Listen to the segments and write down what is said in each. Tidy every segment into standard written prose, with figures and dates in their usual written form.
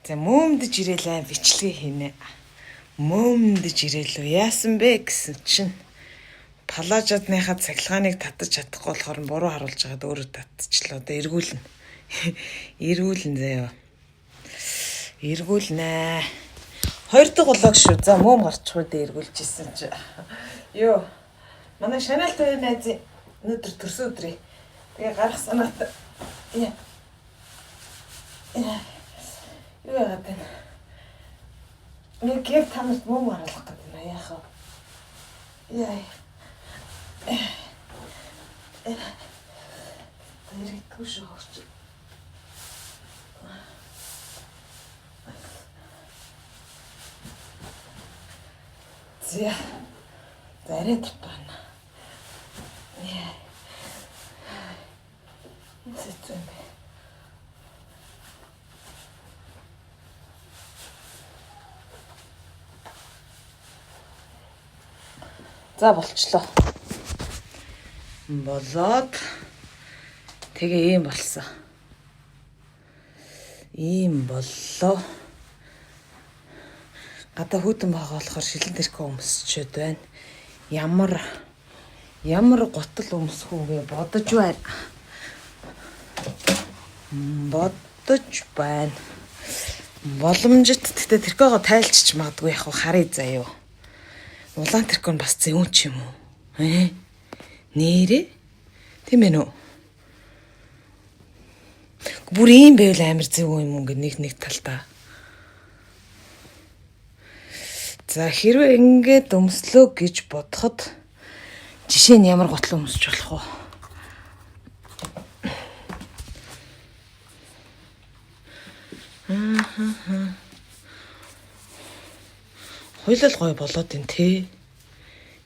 За мөөмдөж ирээл бичлэгээ хийнэ. Мөөмдөж ирээл үү яасан бэ гэсэн чинь палажадныхаа цахилгааныг татаж чадахгүй болохоор буруу харуулж байгаад өөрөө татчихлаа. Одоо эргүүлнэ. Эргүүлнэ заяа. Эргүүлнэ. 2 дахь улаг шүү. За мөөм гарчихгүй дээ эргүүлж исэн чи. Йоо. Манай шаналтай найз өнөөдөр төрсөн өдрий. Тэгээ гарах санаатай. Яа. Юу яагаад вэ? Нэг яг танаас мөм харуулах гэдэг нь яах вэ? Яа. Тэрийг түш орч. Зя. Заряд тана. Яа. Эцэцэн. За болчлоо. Болоод тэгээ ийм болсон. Ийм боллоо. Гадаа хүйтэн байгаа болохоор шилэн тэрхүү өмсчихэд байна. Ямар гутал өмсөхүүгээ бодож байна. Боломжит гэхдээ тэрхүүгоо тайлчиж магадгүй яг харъя заяа. Улаан тэрхүү нь бас зөвөн ч юм уу? Нэрээ? Тийм ээ нөө. Бүр ийм байвал амар зөвөн юм ингээ нэг талдаа. За хэрвээ ингээд өмслөө гэж бодоход жишээ нь ямар гутал өмсөж болох вэ? Хойлол гой болоод ин тэ.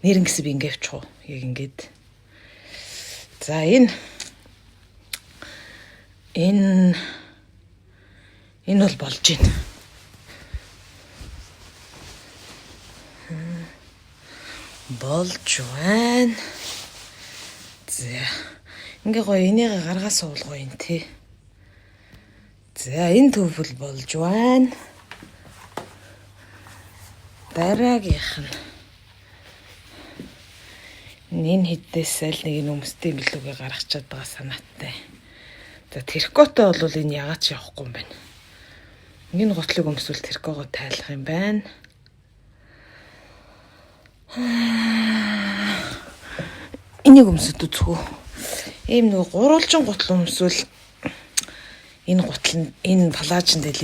Нэрэн гэсэн би ингээд явчих уу? Яг ингээд. За энэ бол болж байна. Болж байна. За ингээ гоё энийг гаргаас суулгаа юм тэ. За энэ төвөл болж байна. Дараагийнх нь энэ хэдээс аль нэг нь өмстэй билүүгээ гаргачаад байгаа санаатай. За тэркотой бол энэ ягаад ч явахгүй юм байна. Энэ гутлыг өмсвөл тэркогоо тайлах юм байна. Энийг өмсөд үзэх үү? Ийм нэг гурвалжин гутал өмсвөл энэ гутал нь энэ палажин дээр